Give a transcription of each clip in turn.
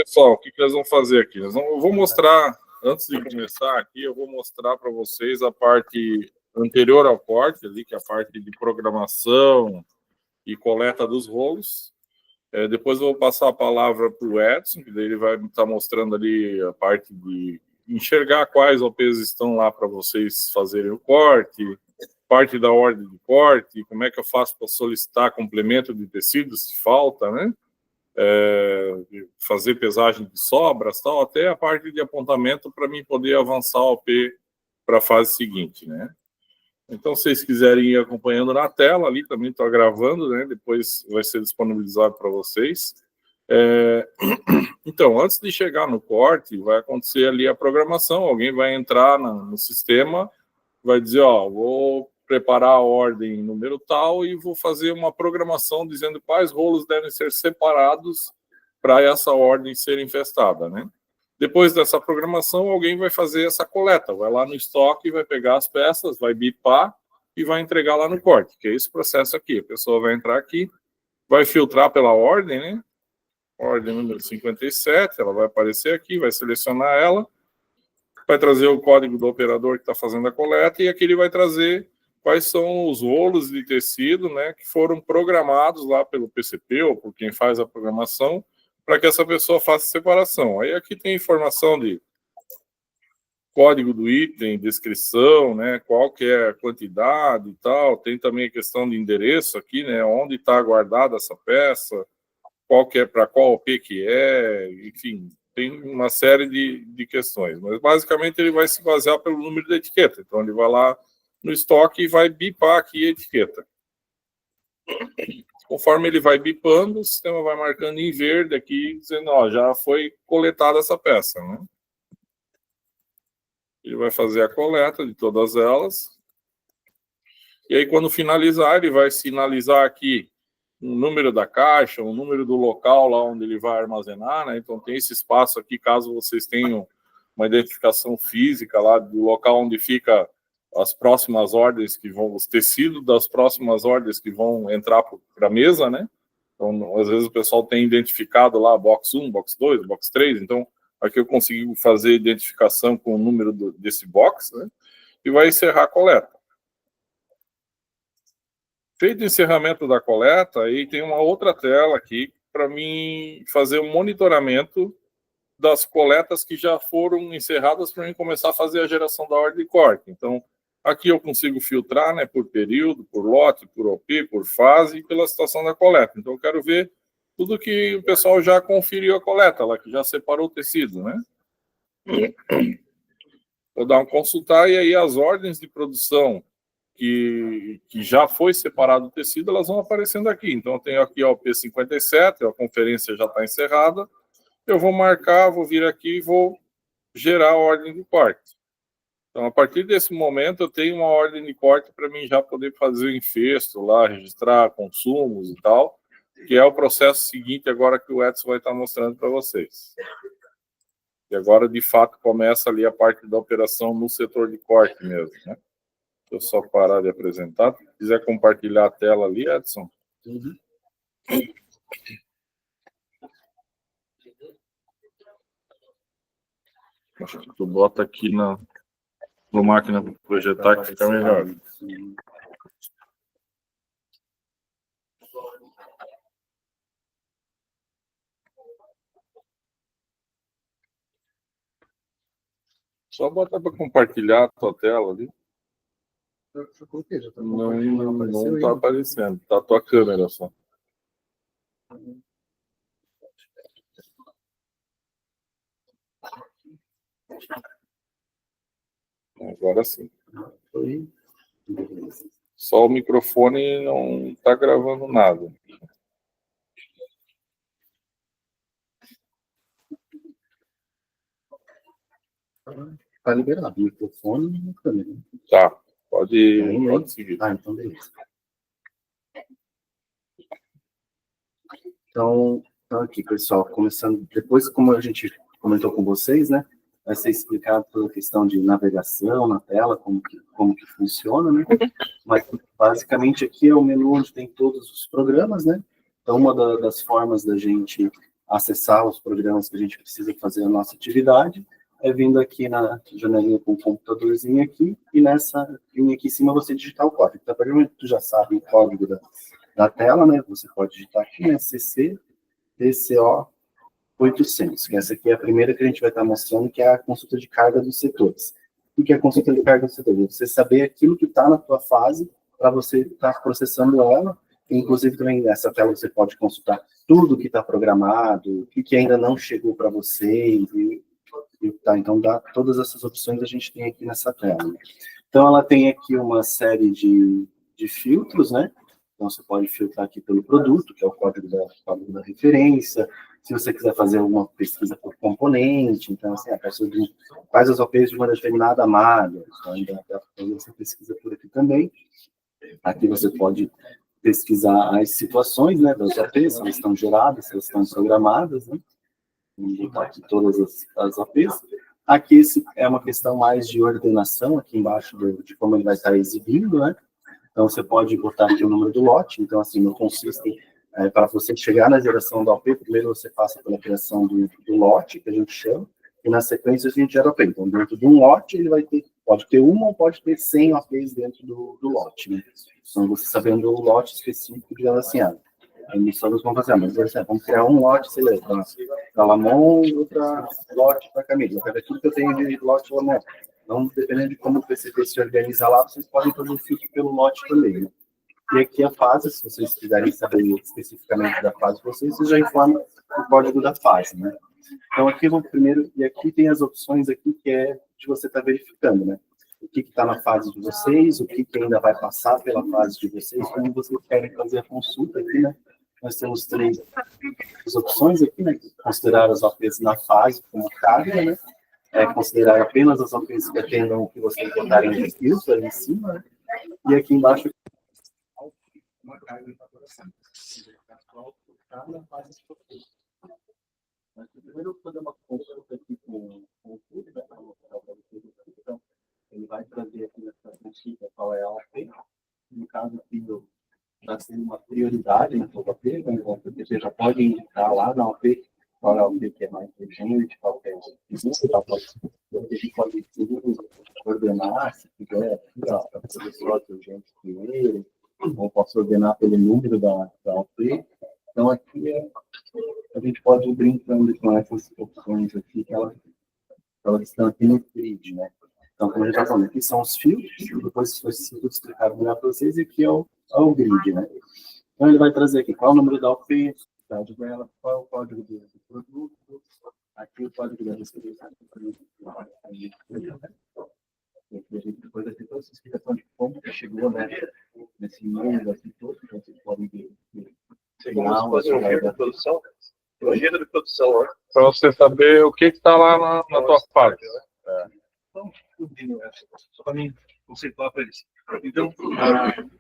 pessoal, o que nós vamos fazer aqui? Eu vou mostrar, antes de começar aqui, eu vou mostrar para vocês a parte anterior ao corte, ali, que é a parte de programação e coleta dos rolos. Depois eu vou passar a palavra para o Edson, que daí ele vai estar mostrando ali a parte de enxergar quais OPs estão lá para vocês fazerem o corte, parte da ordem de corte, como é que eu faço para solicitar complemento de tecido, se falta, né? Fazer pesagem de sobras, tal, até a parte de apontamento para mim poder avançar o OP para a fase seguinte, né? Então, se vocês quiserem ir acompanhando na tela, ali também estou gravando, né? Depois vai ser disponibilizado para vocês. Então, antes de chegar no corte, vai acontecer ali a programação, alguém vai entrar no sistema, vai dizer, ó, vou preparar a ordem número tal e vou fazer uma programação dizendo quais rolos devem ser separados para essa ordem ser infestada, né? Depois dessa programação, alguém vai fazer essa coleta, vai lá no estoque, vai pegar as peças, vai bipar e vai entregar lá no corte, que é esse processo aqui. A pessoa vai entrar aqui, vai filtrar pela ordem, né? Ordem número 57, ela vai aparecer aqui, vai selecionar ela, vai trazer o código do operador que está fazendo a coleta e aqui ele vai trazer quais são os rolos de tecido, né, que foram programados lá pelo PCP ou por quem faz a programação para que essa pessoa faça a separação. Aí aqui tem informação de código do item, descrição, né, qual que é a quantidade e tal. Tem também a questão de endereço aqui, né, onde está guardada essa peça, qual que é para qual OP que é, enfim, tem uma série de questões. Mas basicamente ele vai se basear pelo número da etiqueta. Então ele vai lá no estoque e vai bipar aqui a etiqueta. Conforme ele vai bipando, o sistema vai marcando em verde aqui, dizendo, ó, já foi coletada essa peça, né? Ele vai fazer a coleta de todas elas. E aí, quando finalizar, ele vai sinalizar aqui o número da caixa, o número do local lá onde ele vai armazenar, né? Então, tem esse espaço aqui, caso vocês tenham uma identificação física lá do local onde fica as próximas ordens que vão, os tecidos das próximas ordens que vão entrar para a mesa, né? Então, às vezes o pessoal tem identificado lá box 1, box 2, box 3, então aqui eu consigo fazer identificação com o número desse box, né? E vai encerrar a coleta. Feito o encerramento da coleta, aí tem uma outra tela aqui para mim fazer um monitoramento das coletas que já foram encerradas para mim começar a fazer a geração da ordem de corte. Então, aqui eu consigo filtrar, né, por período, por lote, por OP, por fase e pela situação da coleta. Então, eu quero ver tudo que o pessoal já conferiu a coleta, lá que já separou o tecido, né? Vou dar um consultar e aí as ordens de produção que já foi separado o tecido, elas vão aparecendo aqui. Então, eu tenho aqui ó, o P57, a conferência já está encerrada. Eu vou marcar, vou vir aqui e vou gerar a ordem de corte. Então, a partir desse momento, eu tenho uma ordem de corte para mim já poder fazer o infesto lá, registrar consumos e tal, que é o processo seguinte agora que o Edson vai estar mostrando para vocês. E agora, de fato, começa ali a parte da operação no setor de corte mesmo, né? Deixa eu só parar de apresentar. Se quiser compartilhar a tela ali, Edson. Uhum. Acho que tu bota aqui na máquina para projetar que fica melhor. Só bota para compartilhar a tua tela ali. Não está aparecendo. Está a tua câmera só. Agora sim. Só o microfone não está gravando nada. Está liberado. Microfone e câmera. Tá. Pode seguir. Ah, então beleza. Então aqui, pessoal, começando. Depois, como a gente comentou com vocês, né? Vai ser explicado toda a questão de navegação na tela, como que funciona, né? Mas, basicamente, aqui é o menu onde tem todos os programas, né? Então, uma das formas da gente acessar os programas que a gente precisa fazer a nossa atividade, é vindo aqui na janelinha com o computadorzinho aqui, e nessa linha aqui em cima você digitar o código. Então, a partir do momento que tu já sabe o código da tela, né, você pode digitar aqui, né, CC DCO 800, que essa aqui é a primeira que a gente vai estar mostrando, que é a consulta de carga dos setores. O que é a consulta de carga dos setores? Você saber aquilo que está na tua fase, para você estar processando ela. Inclusive, também nessa tela você pode consultar tudo que está programado, o que ainda não chegou para você, tá? Então, todas essas opções a gente tem aqui nessa tela. Então, ela tem aqui uma série de filtros, né? Então, você pode filtrar aqui pelo produto, que é o código da referência. Se você quiser fazer alguma pesquisa por componente, então, assim, a pessoa faz as OPs de uma determinada malha. Então, ainda dá para fazer essa pesquisa por aqui também. Aqui você pode pesquisar as situações, né, das OPs, se elas estão geradas, se elas estão programadas, né? Vamos botar aqui todas as OPs. Aqui é uma questão mais de ordenação, aqui embaixo de como ele vai estar exibindo, né? Então, você pode botar aqui o número do lote. Então, assim, no consiste, para você chegar na geração da OP, primeiro você passa pela criação do lote, que a gente chama, e na sequência a gente gera OP. Então, dentro de um lote, ele pode ter uma ou pode ter 100 OPs dentro do lote, né? Então, você sabendo o lote específico, digamos assim, a emissora vão fazer, mas vamos criar um lote, sei lá, para Lamon e outra lote para Camila. Eu quero tudo que eu tenho de lote Lamon. Então, dependendo de como o PCP se organiza lá, vocês podem fazer um filtro pelo lote também, né? E aqui a fase, se vocês quiserem saber especificamente da fase de vocês já informam o código da fase, né? Então, aqui no primeiro, e aqui tem as opções aqui que é de você estar verificando, né? O que está na fase de vocês, o que ainda vai passar pela fase de vocês, como vocês querem fazer a consulta aqui, né? Nós temos 3 opções aqui, né? Considerar as OPs na fase como carga, né? Considerar apenas as OPs que atendam o que vocês botarem no filtro ali em cima, né? E aqui embaixo uma carga de faturação. Cada fase de faturamento. Mas primeiro eu vou fazer uma consulta aqui com o clube, né? Então, ele vai trazer aqui nessa consulta qual é a OP. No caso aqui, já tem uma prioridade na sua OP, né? Você já pode indicar lá na OP qual é a OP que é mais urgente, qual é você pode ordenar, se quiser, para fazer só urgente primeiro, ou posso ordenar pelo número da OP. Então, aqui a gente pode ir brincando com essas opções aqui, que elas estão aqui no grid, né? Então, como a gente está falando, aqui são os filtros, depois foi tudo explicado melhor para vocês, e aqui é o grid, né? Então, ele vai trazer aqui qual é o número da OP, dela, qual é o código do produto, aqui o código da distribuição do produto. Depois aqui toda essa explicação de como que chegou, né, nesse e-mail aqui todo, então vocês podem ver. Logística de produção, né? Para você saber o que está lá na tua fase. Então, só para mim conceituar para eles. Então,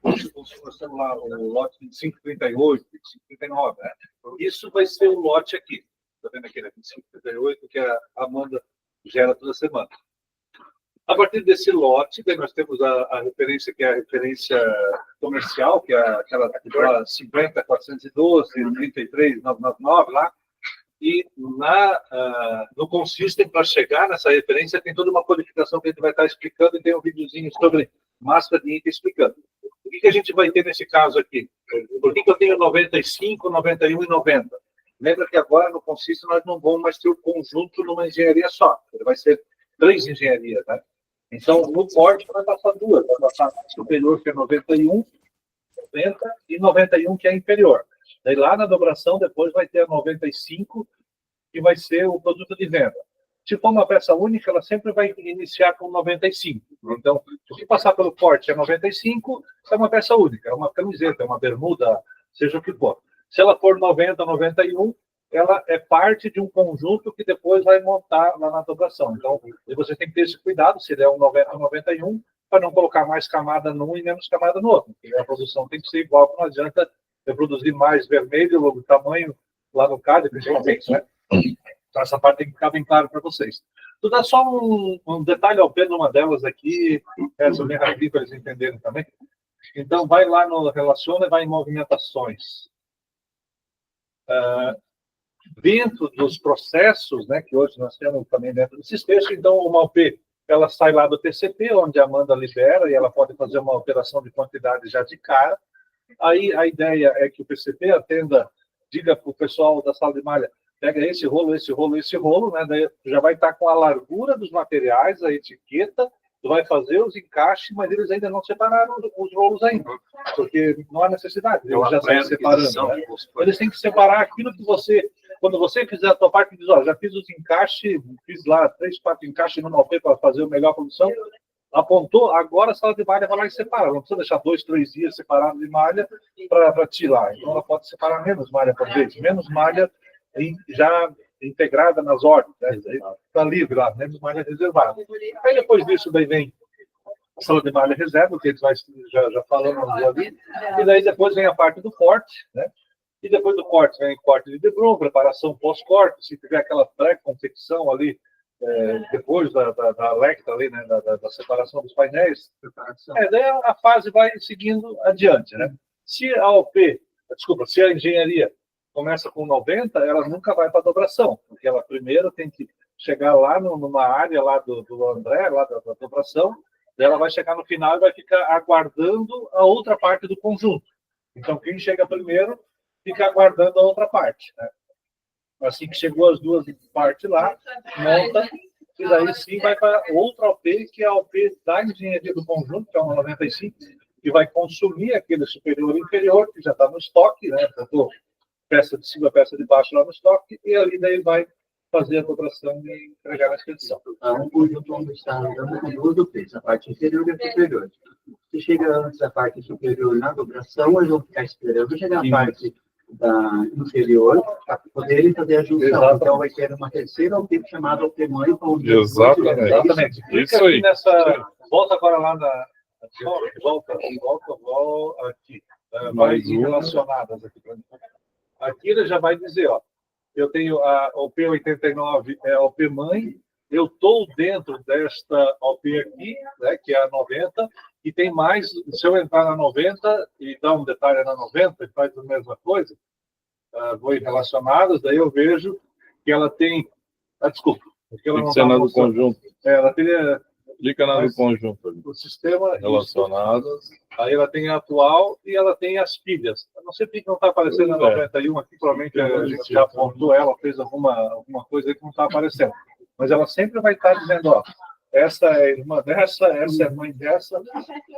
nós temos lá o lote 2538, 2539, né? Isso vai ser o lote aqui. Está vendo aqui, né? 2538, que a Amanda gera toda semana. A partir desse lote, nós temos a referência, que é a referência comercial, que é aquela 50, 412, 33, 999 lá. E no Consistem, para chegar nessa referência, tem toda uma codificação que a gente vai estar explicando, e tem um videozinho sobre máscara de INCA explicando. O que a gente vai ter nesse caso aqui? Por que eu tenho 95, 91 e 90? Lembra que agora no Consistem nós não vamos mais ter o conjunto numa engenharia só. Ele vai ser 3 engenharias, né? Então, no corte vai passar 2. Vai passar superior, que é 91, 90 e 91, que é inferior. Daí lá na dobração, depois vai ter a 95, que vai ser o produto de venda. Se for uma peça única, ela sempre vai iniciar com 95. Então, se passar pelo corte é 95, é uma peça única. É uma camiseta, é uma bermuda, seja o que for. Se ela for 90, 91, ela é parte de um conjunto que depois vai montar lá na dobração. Então, você tem que ter esse cuidado, se der um 90 ou 91, para não colocar mais camada num e menos camada no outro. Porque a produção tem que ser igual, não adianta eu produzir mais vermelho, logo tamanho, lá no CAD, principalmente, né? Então, essa parte tem que ficar bem claro para vocês. Tu dá só um detalhe ao pé numa delas aqui, essa bem rapidinho para eles entenderem também. Então, vai lá no Relaciona e vai em Movimentações. dentro dos processos, né, que hoje nós temos também dentro do sistema. Então, uma OP, ela sai lá do TCP, onde a Amanda libera, e ela pode fazer uma alteração de quantidade já de cara. Aí a ideia é que o PCP atenda, diga para o pessoal da sala de malha, pega esse rolo, né? Daí já vai estar com a largura dos materiais, a etiqueta, tu vai fazer os encaixes, mas eles ainda não separaram os rolos ainda, porque não há necessidade, eles já estão separando. Né? Eles têm que separar aquilo que você, quando você fizer a tua parte, diz, ó, já fiz os encaixes, fiz lá 3, 4 encaixes no OP para fazer a melhor produção, apontou, agora a sala de malha vai lá e separa. Não precisa deixar 2, 3 dias separado de malha para tirar. Então, ela pode separar menos malha por vez. Menos malha já integrada nas ordens. Está livre lá, menos malha reservada. Aí, depois disso, daí vem a sala de malha reserva, que a gente vai já falando ali. E daí, depois vem a parte do corte, né? E depois do corte, vem corte de debrum, preparação pós-corte. Se tiver aquela pré-confecção ali, depois da lecta ali, né, da separação dos painéis, daí a fase vai seguindo adiante, né? Se a engenharia começa com 90, ela nunca vai para a dobração, porque ela primeiro tem que chegar lá numa área lá do André, lá da dobração, daí ela vai chegar no final e vai ficar aguardando a outra parte do conjunto. Então, quem chega primeiro fica aguardando a outra parte, né? Assim que chegou as duas partes lá, monta, e daí sim vai para outra OP, que é a OP da engenharia do conjunto, que é uma 95, que vai consumir aquele superior e inferior, que já está no estoque, né? Botou peça de cima, peça de baixo lá no estoque, e ali daí vai fazer a dobração e entregar na expedição. Então, o conjunto onde está andando com duas OPs, a parte inferior e a superior. Se chega antes da parte superior na dobração, eles vão ficar esperando chegar a parte da inferior para poderem fazer a junção. Exatamente. Então vai ter uma terceira OP chamada OP mãe. Exatamente. Clica aqui nessa. Volta agora lá na. Volta aqui. Vai relacionadas aqui para mim. Aqui ele já vai dizer, ó. Eu tenho a OP 89, é a OP mãe. Eu estou dentro desta OP aqui, né, que é a 90, e tem mais, se eu entrar na 90 e dar um detalhe na 90, e faz a mesma coisa, vou em relacionadas, daí eu vejo que ela tem... desculpa. Porque ela não está do conjunto. Ela tem... Clica na do conjunto. O sistema... Relacionadas. Aí ela tem a atual e ela tem as pilhas. Eu não sei por que não está aparecendo na 91 aqui, provavelmente a gente já apontou ela, fez alguma coisa aí que não está aparecendo. Mas ela sempre vai estar dizendo, ó, essa é irmã dessa, essa é mãe dessa,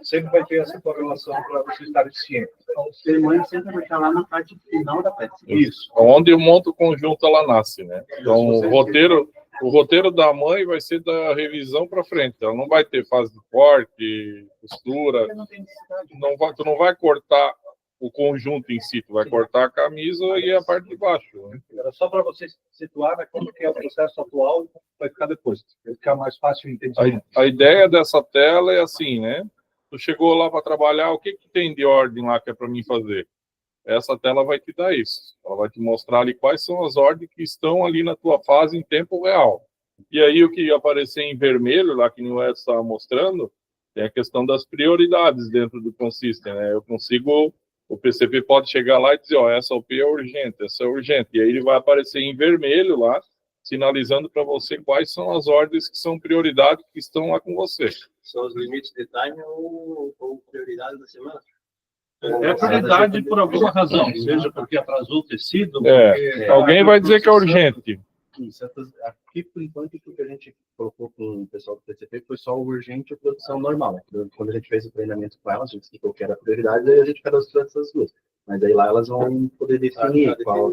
sempre vai ter essa correlação para vocês estarem cientes. Então, o cerimônia sempre vai estar lá na parte final da peça. Isso. Onde monta o conjunto, ela nasce, né? Então, o roteiro da mãe vai ser da revisão para frente. Ela não vai ter fase de corte, costura. Tu não vai cortar o conjunto em si, tu vai cortar a camisa e a parte de baixo. Né? Era só para vocês situar, né, como que é o processo atual e vai ficar depois. Vai ficar mais fácil o entendimento. A ideia dessa tela é assim, né? Tu chegou lá para trabalhar, o que tem de ordem lá que é para mim fazer? Essa tela vai te dar isso. Ela vai te mostrar ali quais são as ordens que estão ali na tua fase em tempo real. E aí o que aparecer em vermelho, lá que o Edson estava mostrando, é a questão das prioridades dentro do Consystem, né? O PCP pode chegar lá e dizer, ó, essa OP é urgente, essa é urgente. E aí ele vai aparecer em vermelho lá, sinalizando para você quais são as ordens que são prioridade que estão lá com você. São os limites de time ou prioridade da semana? É prioridade por alguma razão, seja porque atrasou o tecido. Alguém vai dizer que é urgente. Isso, aqui, por enquanto, o que a gente colocou com o pessoal do PCP foi só o urgente e a produção normal. Quando a gente fez o treinamento com elas, a gente explicou que era prioridade, aí a gente cadastrou essas duas. Mas aí lá elas vão poder definir qual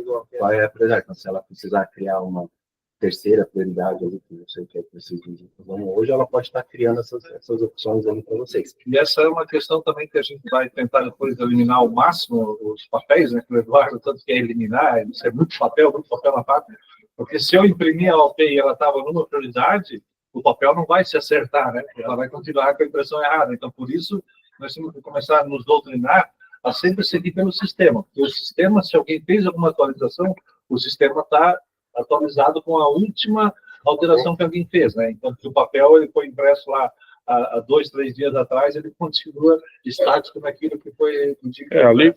é a prioridade. Então, se ela precisar criar uma terceira prioridade, ali, que não sei o que é preciso de hoje, ela pode estar criando essas opções ali para vocês. E essa é uma questão também que a gente vai tentar depois eliminar ao máximo os papéis, né, que o Eduardo tanto quer eliminar, isso é muito papel na página. Porque se eu imprimir a OP e ela estava numa prioridade, o papel não vai se acertar, né? Ela vai continuar com a impressão errada. Então, por isso, nós temos que começar a nos doutrinar a sempre seguir pelo sistema. Porque o sistema, se alguém fez alguma atualização, o sistema está atualizado com a última alteração que alguém fez, né? Então, se o papel ele foi impresso lá há 2, 3 dias atrás, ele continua estático naquilo que foi indicado. Ali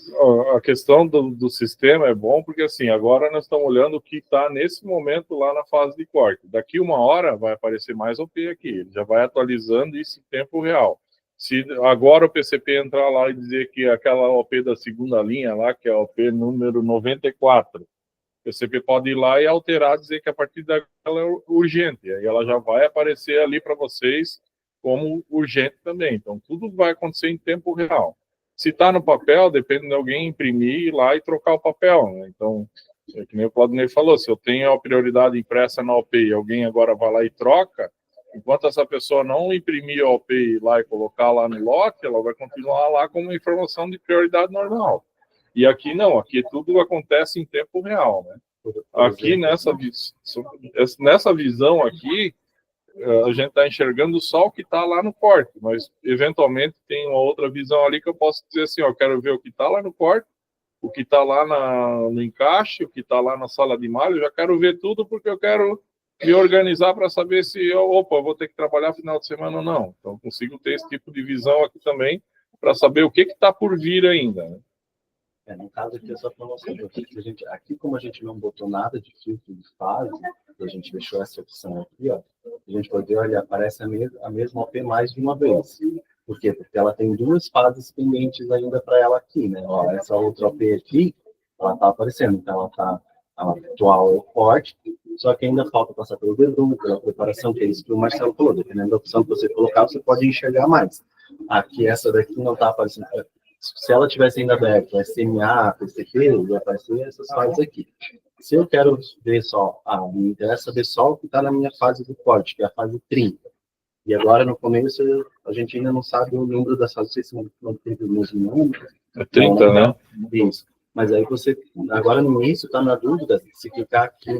a questão do sistema é bom, porque assim, agora nós estamos olhando o que está nesse momento lá na fase de corte. Daqui 1 hora vai aparecer mais OP aqui, ele já vai atualizando isso em tempo real. Se agora o PCP entrar lá e dizer que aquela OP da segunda linha lá, que é a OP número 94, o PCP pode ir lá e alterar, dizer que a partir dela é urgente, aí ela já vai aparecer ali para vocês como urgente também. Então, tudo vai acontecer em tempo real. Se está no papel, depende de alguém imprimir, ir lá e trocar o papel, né? Então, é que nem o Claudinei falou, se eu tenho a prioridade impressa na OP e alguém agora vai lá e troca, enquanto essa pessoa não imprimir a OP lá e colocar lá no lote, ela vai continuar lá com uma informação de prioridade normal. E aqui não, aqui tudo acontece em tempo real, né? Aqui nessa visão aqui, a gente está enxergando só o que está lá no corte, mas eventualmente tem uma outra visão ali que eu posso dizer assim, ó, eu quero ver o que está lá no corte, o que está lá no encaixe, o que está lá na sala de malha, eu já quero ver tudo porque eu quero me organizar para saber se eu vou ter que trabalhar final de semana ou não. Então, consigo ter esse tipo de visão aqui também para saber o que está por vir ainda, né? No caso aqui é só para você ver, aqui como a gente não botou nada de filtro de fase, a gente deixou essa opção aqui, ó, a gente pode olhar, aparece a mesma OP mais de uma vez. Por quê? Porque ela tem 2 fases pendentes ainda para ela aqui, né? Ó, essa outra OP aqui, ela está aparecendo, então ela está atual forte, só que ainda falta passar pelo dedo, pela preparação, que é isso que o Marcelo falou, dependendo da opção que você colocar, você pode enxergar mais. Aqui, essa daqui não está aparecendo. Se ela tivesse ainda aberto, SMA, PCP, ia aparecer essas fases aqui. Se eu quero ver só, me interessa ver só o que está na minha fase de corte, que é a fase 30. E agora, no começo, a gente ainda não sabe o número das fases, se não teve o mesmo número. É 30, né? Isso. Mas aí você, agora no início, está na dúvida, se clicar aqui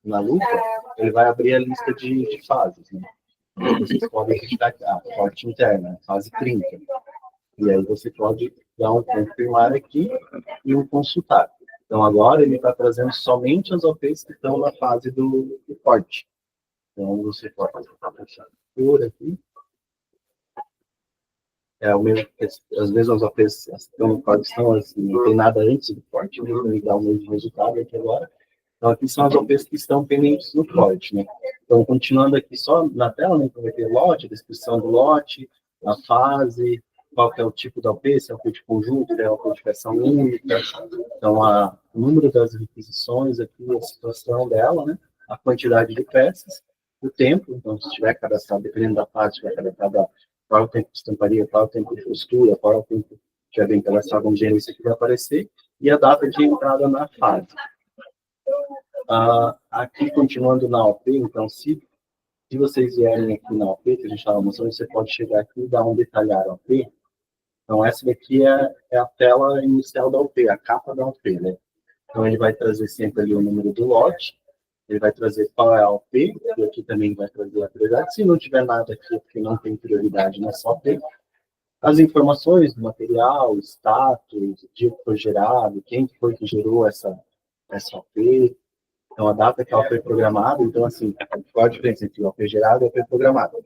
na lupa, ele vai abrir a lista de fases, né? Então, vocês podem clicar aqui, corte interna, fase 30. E aí você pode dar um confirmar aqui e um consultar. Então, agora ele está trazendo somente as OPs que estão na fase do corte. Então, você pode passar por aqui. As mesmas OPs que estão no corte não tem nada antes do corte, né? Ele dá o mesmo resultado aqui agora. Então, aqui são as OPs que estão pendentes no corte, né? Então, continuando aqui só na tela, né? Vai ter lote, descrição do lote, a fase, qual que é o tipo da OP, se é OP de conjunto, se é OP de peça única. Então, o número das requisições aqui, a situação dela, né? A quantidade de peças, o tempo, então, se tiver cadastrado, dependendo da fase, se tiver cadastrado qual é o tempo de estamparia, qual é o tempo de costura, qual é o tempo que tiver bem cadastrado um gênero, isso aqui vai aparecer, e a data de entrada na fase. Aqui, continuando na OP, então, se vocês vierem aqui na OP, que a gente estava mostrando, você pode chegar aqui e dar um detalhar OP. Então, essa daqui é a tela inicial da OP, a capa da OP, né? Então, ele vai trazer sempre ali o número do lote, ele vai trazer qual é a OP, e aqui também vai trazer a prioridade. Se não tiver nada aqui, porque não tem prioridade nessa OP, as informações do material, status, o dia que foi gerado, quem foi que gerou essa OP, então a data que ela foi programada, então assim, qual a diferença entre OP gerada e OP programada?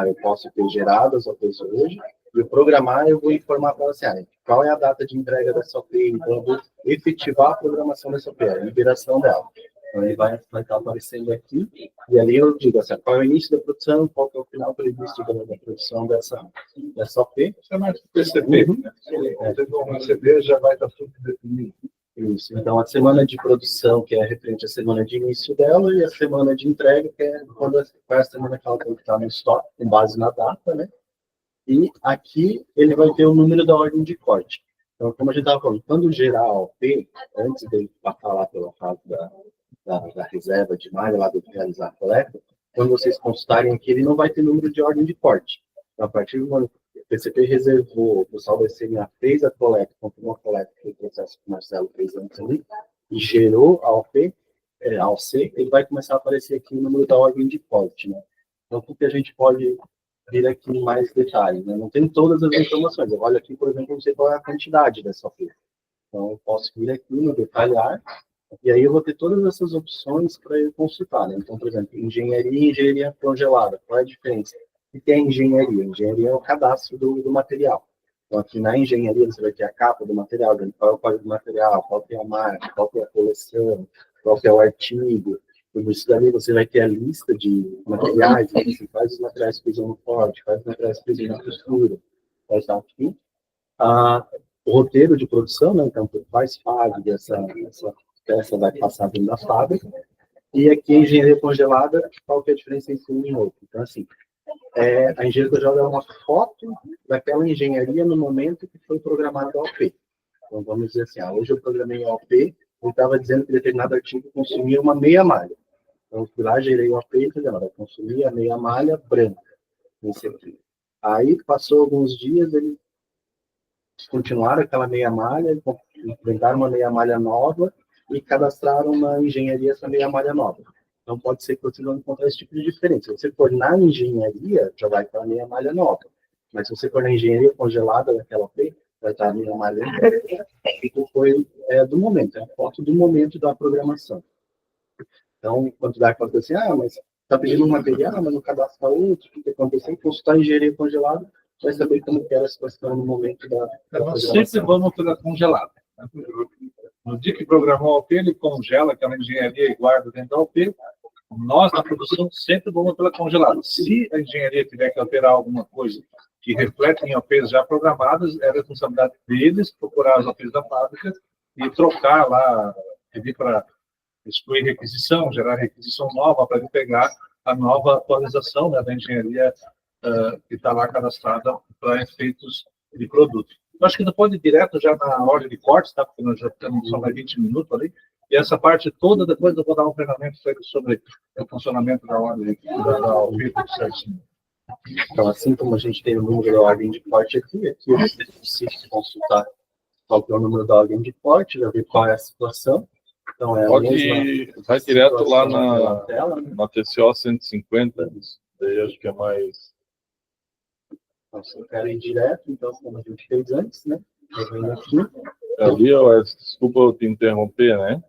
Eu posso ter gerado as OPs hoje, e o programar eu vou informar para você, qual é a data de entrega dessa OP, então eu vou efetivar a programação dessa OP, a liberação dela. Então ele vai estar aparecendo aqui, e ali eu digo assim, qual é o início da produção, qual é o final previsto da produção dessa OP. Isso é mais PCP, né? O PCP já vai estar tudo definido. Isso. Então, a semana de produção, que é referente à semana de início dela, e a semana de entrega, que é qual é a semana que ela tem que estar no estoque, com base na data, né? E aqui ele vai ter o número da ordem de corte. Então, como a gente estava falando, quando gerar a OP, antes dele passar lá pela fase da reserva de malha, lá de realizar a coleta, quando vocês consultarem aqui, ele não vai ter número de ordem de corte. Então, a partir do momento que o PCP reservou, o pessoal da SMA fez a coleta, confirmou a coleta, que foi o processo que o Marcelo fez antes ali, e gerou a OP, a OC, ele vai começar a aparecer aqui o número da ordem de corte, né? Então, o que a gente pode vir aqui em mais detalhes, né? Não tem todas as informações. Eu olho aqui, por exemplo, não sei qual é a quantidade dessa OP. Então, eu posso vir aqui no detalhar, e aí eu vou ter todas essas opções para eu consultar, né? Então, por exemplo, engenharia e engenharia congelada, qual é a diferença? E tem a engenharia. A engenharia é o cadastro do material. Então, aqui na engenharia, você vai ter a capa do material, qual é o código do material, qual que é a marca, qual que é a coleção, qual que é o artigo. Tudo isso daí você vai ter a lista de materiais, né? Você faz os materiais que usam no corte, faz os materiais que usam na costura, faz aqui. O roteiro de produção, né? Então, faz fase essa peça vai passar dentro da fábrica. E aqui a engenharia congelada, qual que é a diferença entre um e outro? Então, assim, a engenharia congelada é uma foto daquela engenharia no momento que foi programado a OP. Então, vamos dizer assim, hoje eu programei a OP, eu estava dizendo que determinado artigo consumia uma meia malha. Então, eu fui lá, gerei o OP e falei, vai consumir a meia malha branca. Nesse aqui. Aí, passou alguns dias, eles continuaram aquela meia malha, inventaram uma meia malha nova e cadastraram na engenharia essa meia malha nova. Então, pode ser que vocês vão encontrar esse tipo de diferença. Se você for na engenharia, já vai estar a meia malha nova. Mas se você for na engenharia congelada daquela P, vai estar a meia malha nova. Então, foi do momento, é a foto do momento da programação. Então, quando dá para assim, mas está pedindo um material, mas no cadastro está outro, o que aconteceu? Consultar a engenharia congelada, vai saber como era a situação no momento da programação. Nós sempre vamos pela congelada. No dia que programou a OP, ele congela aquela engenharia e guarda dentro da OP. Nós, na produção, sempre vamos pela congelada. Se a engenharia tiver que alterar alguma coisa que reflete em OPs já programadas, é responsabilidade deles procurar as OPs da fábrica e trocar lá, pedir para excluir requisição, gerar requisição nova para ele pegar a nova atualização, né, da engenharia que está lá cadastrada para efeitos de produto. Eu acho que não pode ir direto já na ordem de cortes, tá? Porque nós já temos só mais 20 minutos ali. E essa parte toda, depois eu vou dar um treinamento sobre o funcionamento da ordem da ordem certinho. Então, assim como a gente tem o número da ordem de corte aqui você precisa consultar qual que é o número da ordem de corte, já ver qual é a situação. Então, vai direto lá na TCO 150, daí acho que é mais... Então, se eu quero ir direto, então, como a gente fez antes, né? Eu venho aqui. Ali, desculpa eu te interromper, né?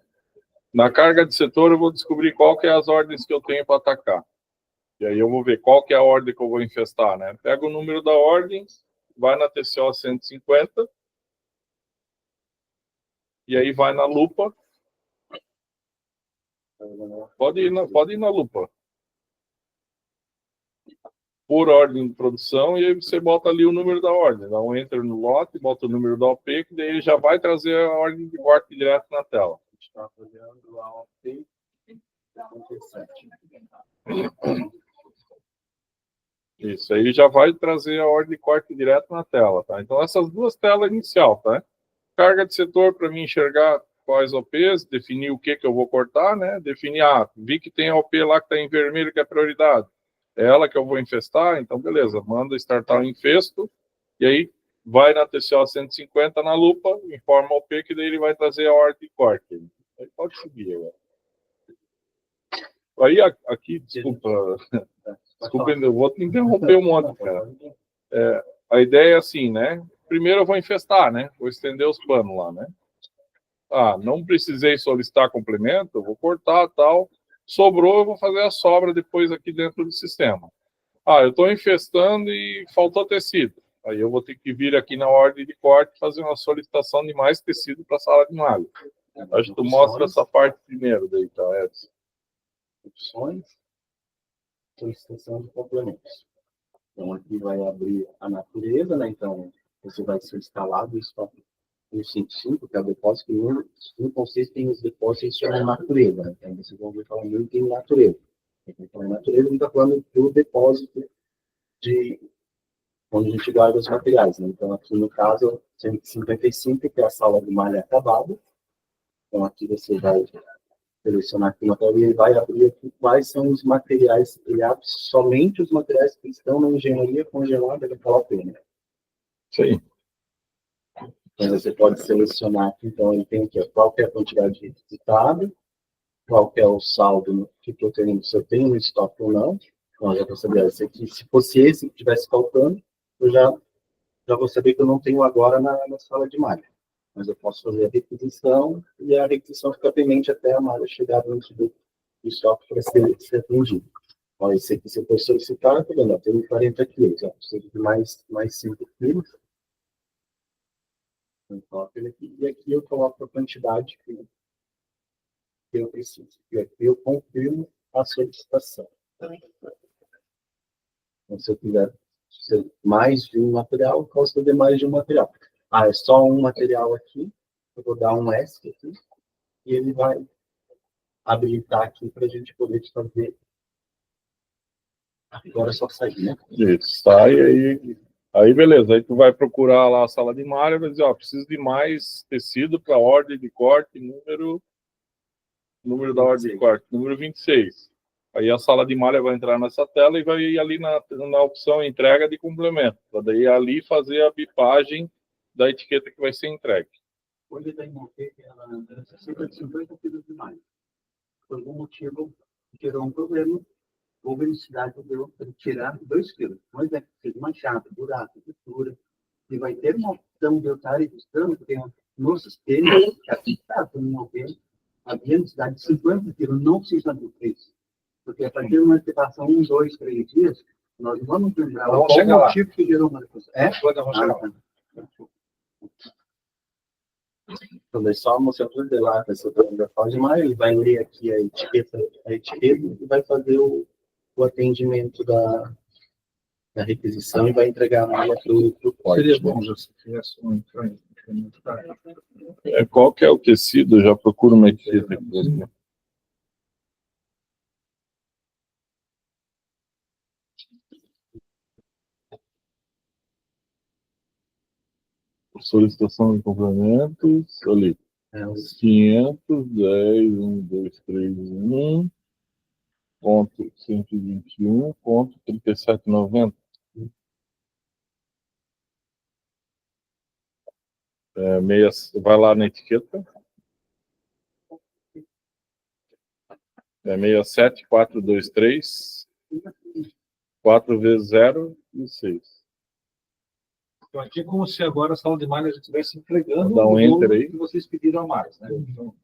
Na carga de setor, eu vou descobrir qual que é as ordens que eu tenho para atacar. E aí eu vou ver qual que é a ordem que eu vou infestar, né? Pega o número da ordem, vai na TCO 150, e aí vai na lupa. Pode ir na lupa. Por ordem de produção, e aí você bota ali o número da ordem. Dá um enter no lote, bota o número da OP, que daí ele já vai trazer a ordem de corte direto na tela. A gente está fazendo a OP 57. Isso, aí já vai trazer a ordem de corte direto na tela, tá? Então, essas duas telas inicial, tá? Carga de setor para mim enxergar quais OPs, definir o que eu vou cortar, né? Definir, vi que tem a OP lá que está em vermelho, que é prioridade. É ela que eu vou infestar, então beleza, manda startar o infesto, e aí vai na TCO 150 na lupa, informa o OP, que daí ele vai trazer a ordem de corte. Aí pode seguir agora. Aí aqui, desculpa, eu vou te interromper um monte, cara. A ideia é assim, né? Primeiro eu vou infestar, né? Vou estender os panos lá, né? Não precisei solicitar complemento, eu vou cortar tal. Sobrou, eu vou fazer a sobra depois aqui dentro do sistema. Eu estou infestando e faltou tecido. Aí eu vou ter que vir aqui na ordem de corte e fazer uma solicitação de mais tecido para a sala de malha. Acho que tu mostra essa parte primeiro daí, tá, Edson? Opções, solicitação de complementos. Então, aqui vai abrir a natureza, né? Então, você vai ser instalado isso para o 55, que é o depósito, que no conceito tem os depósitos que chamam natureza, né? Então, vocês vão ver falar muito em natureza. Então, falando em natureza, a gente está falando do depósito de onde a gente guarda os materiais, né? Então, aqui no caso, 155, que é a sala de malha acabada. Então, aqui você vai selecionar aqui o material e ele vai abrir aqui quais são os materiais criados, somente os materiais que estão na engenharia congelada daquela pena. Sim. Então, você pode selecionar aqui, então, ele tem aqui qual que é a quantidade requisitada, qual que é o saldo que eu tenho, se eu tenho no estoque ou não. Então, eu já vou saber, se fosse esse que estivesse faltando, eu já vou saber que eu não tenho agora na sala de malha. Mas eu posso fazer a requisição e a requisição fica pendente até a malha chegar dentro do estoque para ser atendido. Ó, esse aqui você pode solicitar, tá vendo? Ó, tem 40 quilos, ó, precisa de mais 5 quilos. Eu coloco ele aqui, e aqui eu coloco a quantidade que eu preciso. E aqui eu confirmo a solicitação. Então, se eu quiser mais de um material, eu posso fazer mais de um material. Ah, é só um material aqui, eu vou dar um S aqui, e ele vai habilitar aqui para a gente poder fazer. Agora é só sair, né? Isso, sai aí beleza. Aí tu vai procurar lá a sala de malha e vai dizer, ó, preciso de mais tecido para ordem de corte, número da ordem de corte, número 26. Aí a sala de malha vai entrar nessa tela e vai ir ali na opção entrega de complemento. Para daí ali fazer a bipagem da etiqueta que vai ser entregue. Hoje da Imopê, ela necessita de 50 quilos de malha. Por algum motivo, gerou um problema. Houve necessidade de eu tirar 2 quilos. Mas é que fez manchado, buraco, costura. E vai ter uma opção de eu estar registrando, porque no sistema, aqui está, no Imopê, havia necessidade de 50 quilos, não 63. Porque a partir do momento que passam 1, 2, 3 dias, nós vamos lembrar qual o motivo que gerou uma discussão. Então, é só mostrar tudo de lá, a pessoa da Cláudia Maia, ele vai ler aqui a etiqueta e vai fazer o atendimento da requisição e vai entregar a malha para o corte. Seria bom se tivesse um incremento. Qual que é o tecido? Eu já procuro uma etiqueta aqui. Solicitação de complementos, ali. 510, 1, 2, 3, 1, ponto 121, ponto 3790. Vai lá na etiqueta. 67423, 4 vezes 0 e 6. Então, aqui é como se agora a sala de malha já estivesse entregando Dá um o enter aí. que vocês pediram a mais, né? Então,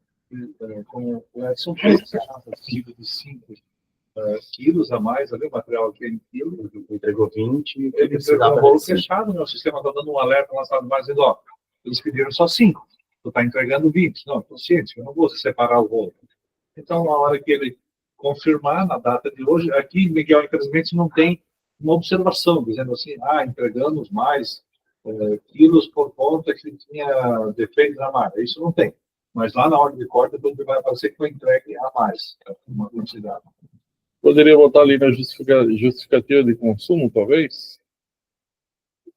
como o Edson fez, artigo de 5 quilos a mais, ali, o material aqui é em quilo, Entregou 20. ele entregou um bolo fechado, né? O sistema está dando um alerta na sala de malha, dizendo, ó, eles pediram só 5, tu está entregando 20. Não, estou ciente, eu não vou separar o bolo. Então, na hora que ele confirmar, na data de hoje, aqui, Miguel, infelizmente, não tem uma observação, dizendo assim, entregamos mais quilos por conta que tinha defeito na malha. Isso não tem. Mas lá na ordem de corte, tudo vai aparecer que foi entregue a mais, uma quantidade. Poderia botar ali na justificativa de consumo, talvez?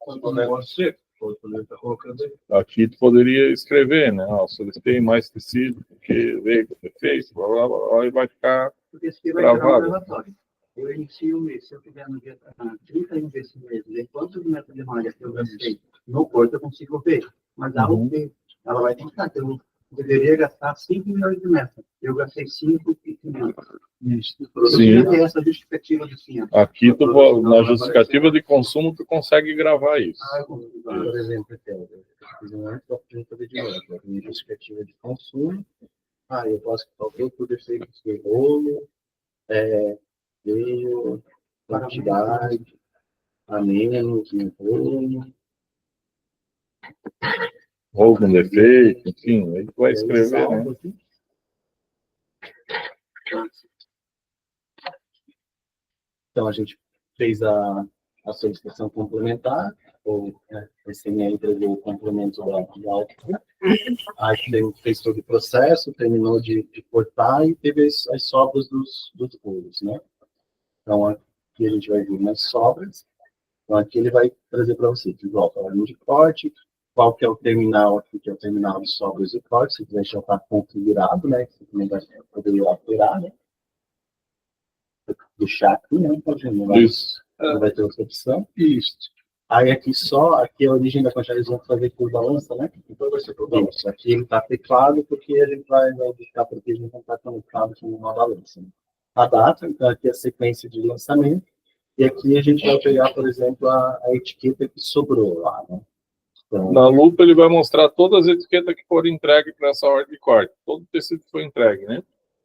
Pode ser. Poderia estar colocando aí. Aqui tu poderia escrever, né? Solicitei mais tecido, porque veio com defeito, blá, blá, blá, e vai ficar porque esse vai gravado. Um relatório. Eu inicio o mês, se eu tiver no dia 31 desse mês, ver quantos metros de malha que eu gastei no corte, eu consigo ver. Mas ela vai tentar, que eu deveria gastar 5 milhões de metros. Eu gastei 5,500. Sim. Tem essa justificativa de 500. Aqui, na justificativa de consumo, tu consegue gravar isso. Por exemplo, eu fiz vou fazer de novo. A minha justificativa de consumo. Eu posso colocar por defeito de rolo, veio, quantidade, a menos, no rolo. Rolo com defeito, enfim, aí tu vai escrever, né? Então, a gente fez a solicitação complementar, ou a CNE entregou o complemento da auto. Aí fez todo o processo, terminou de cortar e teve as sobras dos rolos, né? Então, aqui a gente vai ver nas sobras. Então, aqui ele vai trazer para você, de volta, a ordem de corte, qual que é o terminal aqui, que é o terminal de sobras e corte, se quiser já está configurado, né? Você também vai poder alterar, né? Deixar aqui, né? Não vai ter outra opção. Isso. Aí aqui aqui a origem da quantidade eles vão fazer por balança, né? Então vai ser por balança. Aqui ele está teclado porque a gente vai buscar porque ele não está conectado com uma balança. Né? A data, então aqui é a sequência de lançamento. E aqui a gente vai pegar, por exemplo, a etiqueta que sobrou lá, né? Então, na lupa ele vai mostrar todas as etiquetas que foram entregues para essa ordem de corte. Todo o tecido que foi entregue, né?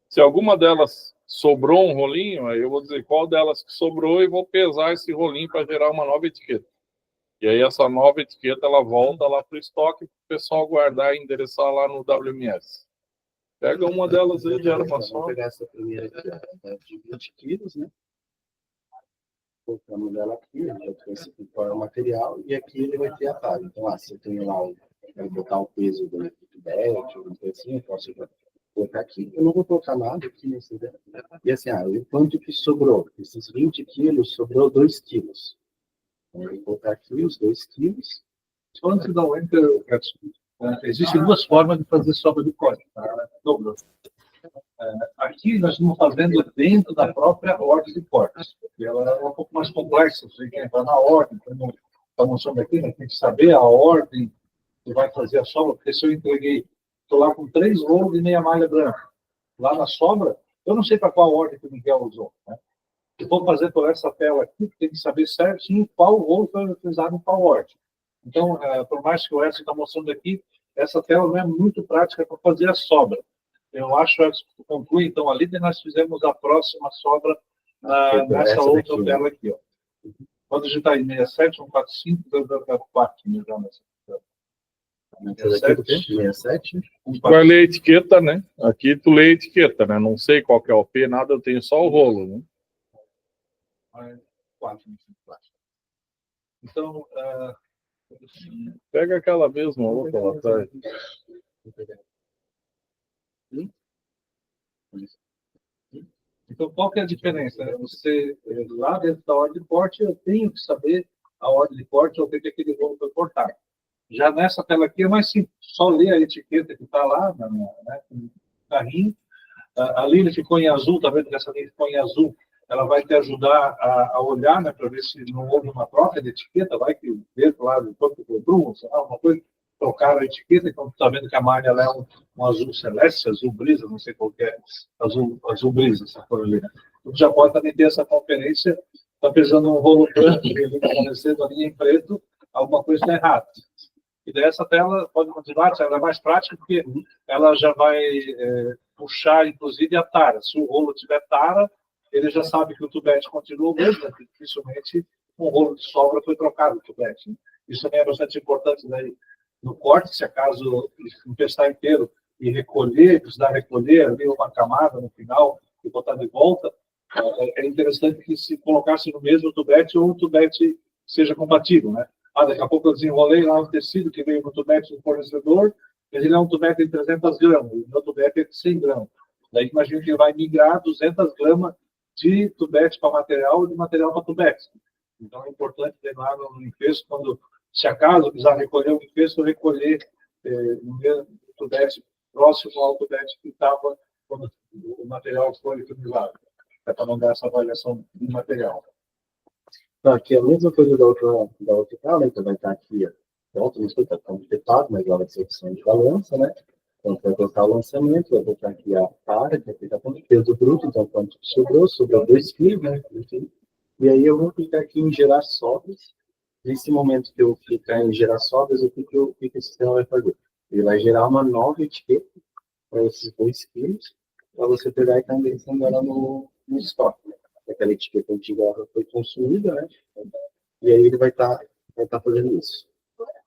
Se alguma delas sobrou um rolinho, aí eu vou dizer qual delas que sobrou e vou pesar esse rolinho para gerar uma nova etiqueta. E aí essa nova etiqueta, ela volta lá para o estoque para o pessoal guardar e endereçar lá no WMS. Pega uma delas aí, gera uma só. Vou pegar essa primeira aqui, ó, de 20 quilos, né? Colocamos ela aqui, já trouxe o material, e aqui ele vai ter a tara. Então, se eu tenho lá, quero botar o peso do tubete, ou coisa assim, eu posso colocar aqui. Eu não vou colocar nada aqui nesse dentro. E assim, o quanto que sobrou? Esses 20 quilos, sobrou 2 quilos. Então, eu vou colocar aqui os 2 quilos. Só antes da UENCA, existem duas formas de fazer sobra de corte. Tá? Aqui nós estamos fazendo dentro da própria ordem de cortes, porque ela é um pouco mais complexa, você tem que entrar na ordem, como está mostrando aqui, né? Tem que saber a ordem que vai fazer a sobra, porque se eu entreguei, estou lá com 3 rolos de meia malha branca, lá na sobra, eu não sei para qual ordem que o Miguel usou. Né? Se for fazer por essa tela aqui, tem que saber certinho qual rolo foi utilizado em qual ordem. Então, por mais que o Edson está mostrando aqui, essa tela não é muito prática para fazer a sobra. Eu acho que conclui, então, ali que nós fizemos a próxima sobra nessa outra daqui, tela aqui. Ó. Quando digitar em 67, 145, 004, já nessa tela. 67. Vai ler a etiqueta, né? Aqui tu lê a etiqueta, né? Não sei qual que é o P, nada, eu tenho só o rolo, né? 4. Então, pega aquela mesma outra lá atrás. Então, qual que é a diferença? Você, lá dentro da ordem de corte, eu tenho que saber a ordem de corte ou o que aquele rolo foi cortado. Já nessa tela aqui é mais simples, só ler a etiqueta que está lá, né, no carrinho. A linha ficou em azul, tá vendo que essa linha ficou em azul? Ela vai te ajudar a olhar, né, para ver se não houve uma troca de etiqueta, vai que dentro lá do corpo do Bruno, sei lá, alguma coisa, trocaram a etiqueta, então tu está vendo que a malha ela é um azul celeste, azul brisa, não sei qual que é, azul brisa, essa cor ali. Tu já pode também ter essa conferência, está pesando um rolo branco, ele está aparecendo ali em preto, alguma coisa está errada. E daí essa tela pode continuar, ela é mais prática, porque ela já vai puxar, inclusive, a tara. Se o rolo tiver tara, ele já sabe que o tubete continua o mesmo, né? Dificilmente um rolo de sobra foi trocado o tubete. Né? Isso também é bastante importante daí no corte, se acaso empestar inteiro e recolher, precisar recolher ali uma camada no final e botar de volta, é interessante que se colocasse no mesmo tubete ou o tubete seja compatível, né? Daqui a pouco eu desenrolei lá o tecido que veio no tubete do fornecedor, mas ele é um tubete de 300 gramas, o meu tubete é de 100 gramas. Daí imagina que ele vai migrar 200 gramas de tubete para material e de material para tubete. Então é importante ter lá no enpeso, quando, se acaso precisar recolher o enpeso, recolher no mesmo tubete próximo ao tubete que estava quando o material foi utilizado, para não dar essa variação de material. Aqui é a mesma coisa da outra tela, então vai estar aqui, pronto, não sei, está completado, mas lá vai ser opção de balança, né? Então, vai colocar o lançamento, vai botar aqui a tara, que aqui está com o peso bruto, então quanto sobrou 2 quilos, né? E aí eu vou clicar aqui em gerar sobras. Nesse momento que eu clicar em gerar sobras, o que o sistema vai fazer? Ele vai gerar uma nova etiqueta para esses 2 quilos, para você pegar e estar endereçando ela no estoque. Aquela etiqueta antiga foi consumida, né? E aí ele vai estar fazendo isso.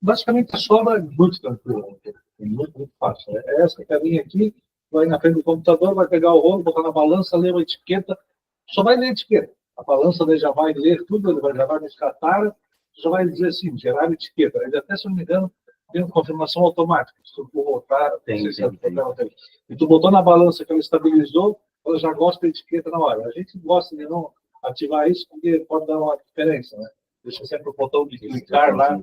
Basicamente, a sobra é muito tranquila, é muito fácil. É essa carinha aqui, vai na frente do computador, vai pegar o rolo, botar na balança, ler a etiqueta, só vai ler a etiqueta. A balança já vai ler tudo, ele já vai descartar, só vai dizer assim, gerar etiqueta. Ele até, se não me engano, tem uma confirmação automática. Se tu botar, e tu botou na balança que ela estabilizou, ela já gosta da etiqueta na hora. A gente gosta de não ativar isso, porque pode dar uma diferença, né? Deixa sempre o botão de clicar lá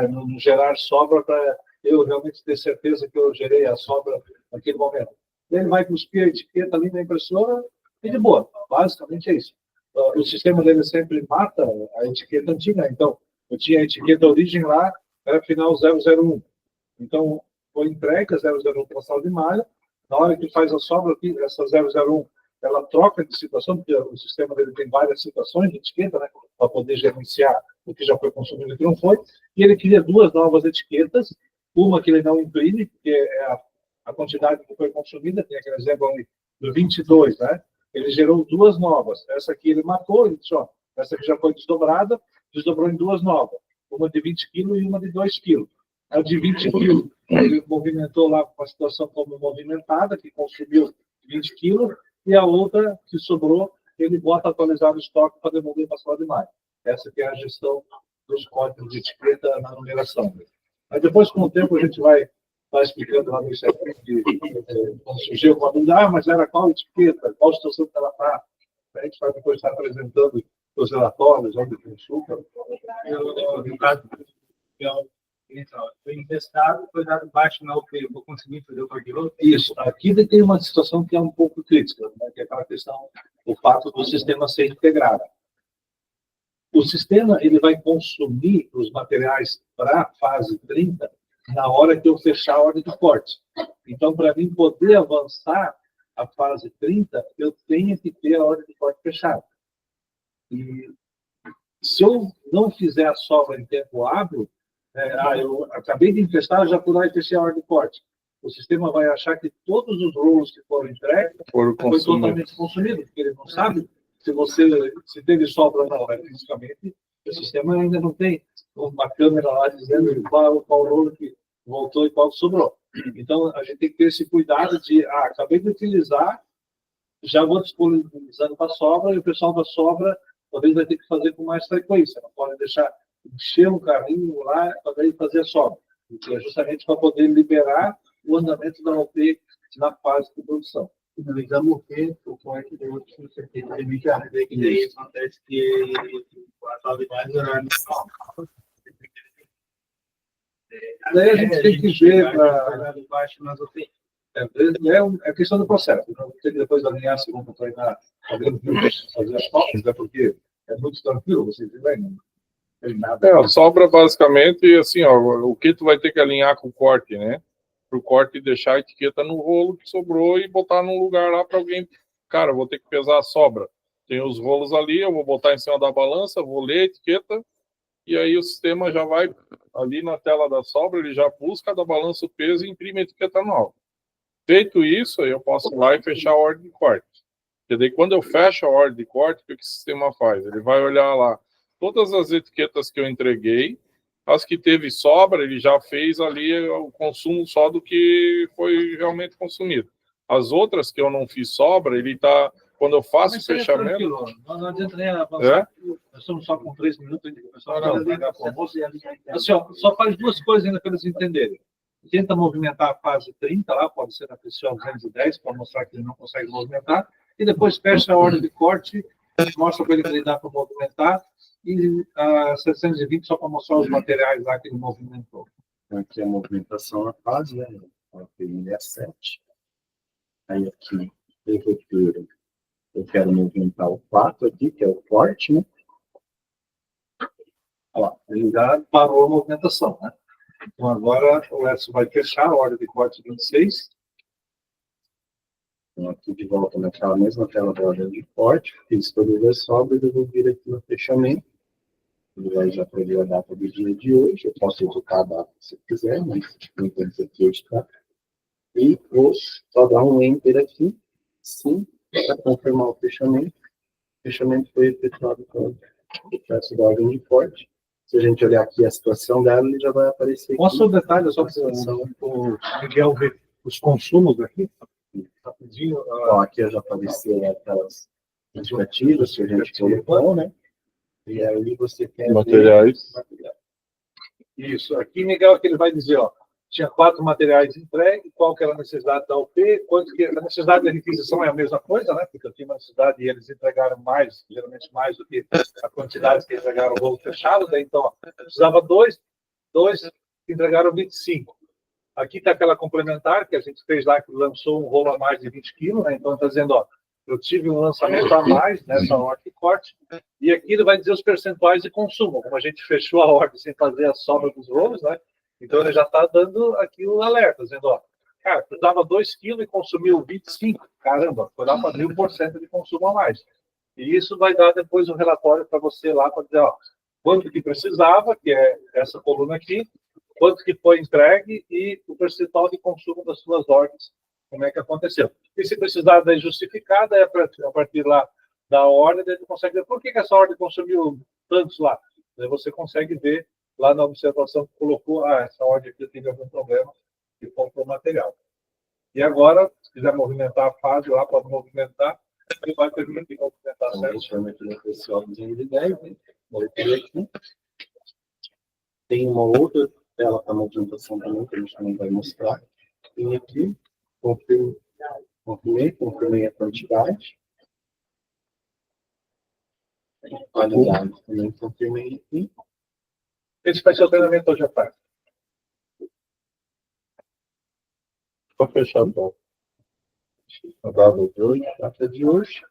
no gerar sobra para eu realmente ter certeza que eu gerei a sobra naquele momento. Ele vai cuspir a etiqueta ali na impressora e de boa. Basicamente é isso. O sistema dele sempre mata a etiqueta antiga. Então, eu tinha a etiqueta origem lá, era final 001. Então, foi entregue a 001 para a sala de malha. Na hora que faz a sobra aqui, essa 001, ela troca de situação, porque o sistema dele tem várias situações de etiqueta, né, para poder gerenciar o que já foi consumido e o que não foi. E ele cria 2 novas etiquetas, uma que ele não imprime, que é a quantidade que foi consumida, tem aquele exemplo ali do 22, né? ele gerou duas novas. Essa aqui ele matou, ele disse, ó, essa aqui já foi desdobrada, desdobrou em duas novas. Uma de 20 quilos e uma de 2 quilos. A de 20 quilos, ele movimentou lá com a situação como movimentada, que consumiu 20 quilos, e a outra que sobrou, ele bota atualizar o estoque para devolver para a demais. Essa que é a gestão dos códigos de etiqueta na numeração. Aí depois, com o tempo, a gente vai explicando lá no ICF, quando surgiu, mas era qual etiqueta, qual situação que ela está. A gente vai depois estar apresentando os relatórios, onde consulta. No caso, foi investado, foi dado baixo na UP, eu vou conseguir fazer o cardiólogo? Isso. Aqui tem uma situação que é um pouco crítica, né? Que é aquela questão, o fato do sistema ser integrado. O sistema ele vai consumir os materiais para a fase 30 na hora que eu fechar a ordem de corte. Então, para mim poder avançar a fase 30, eu tenho que ter a ordem de corte fechada. E se eu não fizer a sobra em tempo hábil, eu acabei de infestar, já fui lá e fechei a ordem de corte. O sistema vai achar que todos os rolos que foram entregues foram totalmente consumidos, porque ele não sabe se teve sobra ou não. Fisicamente, o sistema ainda não tem uma câmera lá dizendo qual rolo que voltou e qual sobrou. Então, a gente tem que ter esse cuidado de, acabei de utilizar, já vou disponibilizando para a sobra, e o pessoal da sobra talvez vai ter que fazer com mais frequência. Não pode deixar encher um carrinho lá para fazer a sobra. Porque é justamente para poder liberar o andamento da UP na fase de produção. Finalizamos o corte de outro certeza de mídia, que daí acontece que a tal de mais horário. Daí a gente tem que ver baixo nas UP. É questão do processo. Não tem que depois alinhar se vão treinar fazer as cópias, né? Porque é muito tranquilo, vocês veem. A sobra basicamente, assim, ó, o que tu vai ter que alinhar com o corte, né? Para o corte deixar a etiqueta no rolo que sobrou e botar num lugar lá para alguém. Cara, eu vou ter que pesar a sobra. Tem os rolos ali, eu vou botar em cima da balança, vou ler a etiqueta e aí o sistema já vai ali na tela da sobra, ele já busca da balança o peso e imprime a etiqueta nova. Feito isso, eu posso ir lá e fechar a ordem de corte. Porque daí quando eu fecho a ordem de corte, o que o sistema faz? Ele vai olhar lá todas as etiquetas que eu entreguei, as que teve sobra, ele já fez ali o consumo só do que foi realmente consumido. As outras que eu não fiz sobra, ele está, quando eu faço o fechamento... Não adianta nem avançar. Nós estamos só com 3 minutos, o pessoal vai ligar para o almoço. Assim, só faz duas coisas ainda para eles entenderem. Tenta movimentar a fase 30 lá, pode ser na PCO 210, para mostrar que ele não consegue movimentar, e depois fecha a ordem de corte, mostra para ele que ele dá para movimentar, e a 720 só para mostrar os materiais lá que ele movimentou. Aqui a movimentação na fase, né? A PI é 7. Aí aqui, ruptura, eu quero movimentar o 4 aqui, que é o corte, né? Olha lá, ele já parou a movimentação, né? Então agora o Edson vai fechar a ordem de corte 26. Então aqui de volta naquela mesma tela da ordem de corte, fiz todas as sobras, eu vou vir aqui no fechamento. Ele vai já prever a data do dia de hoje. Eu posso editar a data se quiser, mas não tem que aqui editar. E vou só dar um Enter aqui, sim, para confirmar o fechamento. O fechamento foi efetuado com o processo da ordem de corte. Se a gente olhar aqui a situação dela, ele já vai aparecer aqui. Mostra o detalhe, só para o Miguel ver os consumos aqui. Rapidinho. Então, aqui já apareceu aquelas indicativas que a gente colocou, né? E aí você quer materiais. Isso. Aqui, Miguel, que ele vai dizer, ó, tinha 4 materiais entregues, qual que era a necessidade da UP, quanto que a necessidade da requisição é a mesma coisa, né? Porque eu tinha uma necessidade e eles entregaram mais, geralmente mais do que a quantidade que entregaram o rolo fechado, daí então, ó, precisava 2 entregaram 25. Aqui está aquela complementar que a gente fez lá, que lançou um rolo a mais de 20 quilos, né? Então está dizendo, ó, eu tive um lançamento a mais nessa ordem de corte, e aqui ele vai dizer os percentuais de consumo. Como a gente fechou a ordem sem fazer a sobra dos rolos, né? Então ele já está dando aqui o alerta, dizendo, ó, cara, precisava 2 quilos e consumiu 25. Caramba, foi lá para 1000% de consumo a mais. E isso vai dar depois um relatório para você lá, para dizer, ó, quanto que precisava, que é essa coluna aqui, quanto que foi entregue e o percentual de consumo das suas ordens, como é que aconteceu. E se precisar daí justificar, daí a partir lá da ordem, daí tu consegue ver por que essa ordem consumiu tantos lá. Daí você consegue ver lá na observação que colocou, essa ordem aqui teve algum problema e comprou material. E agora, se quiser movimentar a fase lá, pode movimentar, e vai permitir movimentar certo. Esse ordem de 10, né? Aqui. Tem uma outra tela para movimentação também, que a gente também vai mostrar. Tem aqui, confirmei a quantidade. Qualidade também confirmei aqui. Esse vai ser o treinamento hoje à tarde. Vou fechar o bloco. A data de hoje,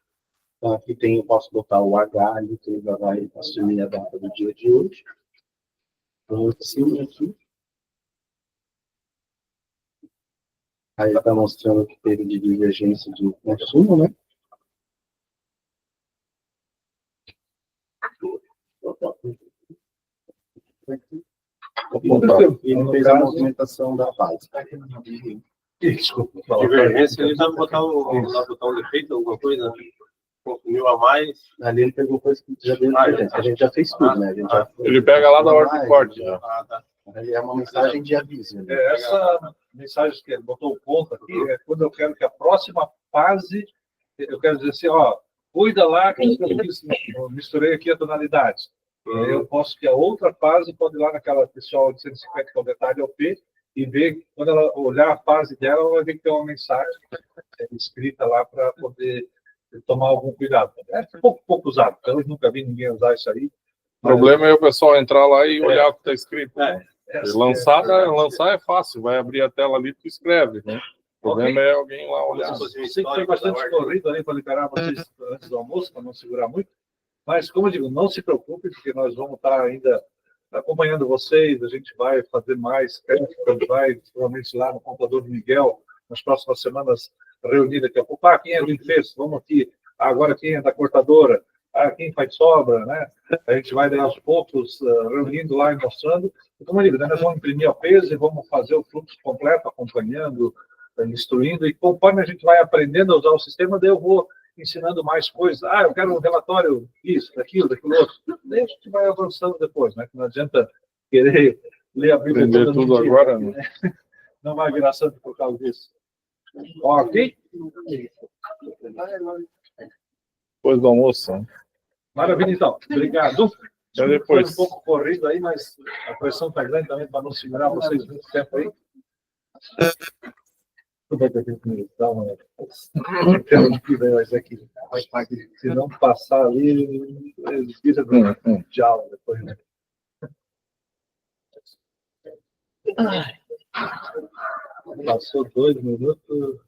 Então, aqui eu posso botar o H ali, que ele já vai assumir a data do dia de hoje. Vou cima aqui. Aí está mostrando que teve de divergência de consumo, né? Ele fez a movimentação da base. Desculpa. Divergência, ele dá botar um defeito, alguma coisa, consumiu a mais. Ali ele pegou coisa que já deu divergência. A gente já fez tudo, né? Ele pega lá da ordem de corte. Tá. Aí é uma mensagem de aviso. Né? Essa mensagem que ele botou o ponto aqui é quando eu quero que a próxima fase, eu quero dizer assim, ó, cuida lá que eu misturei aqui a tonalidade. Aí eu posso que a outra fase pode ir lá naquela pessoal de 150 que é o detalhe OP e ver, quando ela olhar a fase dela, ela vai ver que tem uma mensagem escrita lá para poder tomar algum cuidado. É pouco usado, eu nunca vi ninguém usar isso aí. O problema é o pessoal entrar lá e olhar o que está escrito. Lançar é fácil, vai abrir a tela ali e tu escreve, né? O problema é alguém lá olhar. Eu sei que foi bastante corrido ali para liberar vocês antes do almoço, para não segurar muito. Mas, como eu digo, não se preocupe, porque nós vamos estar ainda acompanhando vocês, a gente vai fazer mais testes, vai provavelmente lá no computador do Miguel, nas próximas semanas, reunir daqui a pouco. Quem é do limpeza? Vamos aqui. Agora quem é da cortadora? Quem faz sobra, né? A gente vai, daí, aos poucos, reunindo lá e mostrando. E, como eu digo, né, nós vamos imprimir a peso e vamos fazer o fluxo completo, acompanhando, instruindo, e conforme a gente vai aprendendo a usar o sistema, daí eu vou ensinando mais coisas. Eu quero um relatório disso, daquilo outro. Daí a gente vai avançando depois, né? Não adianta querer ler a Bíblia aprender tudo agora, né? Não vai virar santo por causa disso. Ok? Depois do almoço. Né? Maravilha, então. Obrigado. Até depois. Foi um pouco corrido aí, mas a pressão está grande também para não segurar vocês muito tempo aí. Vai ter que dar uma. Se não passar ali, vira tchau depois. Né? Passou 2 minutos.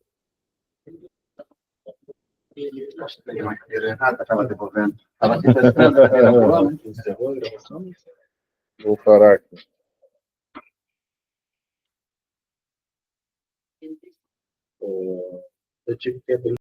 Estava devolvendo. Estava tentando a bola, né? Encerrou a gravação. Vou parar aqui. Eu tive que abrir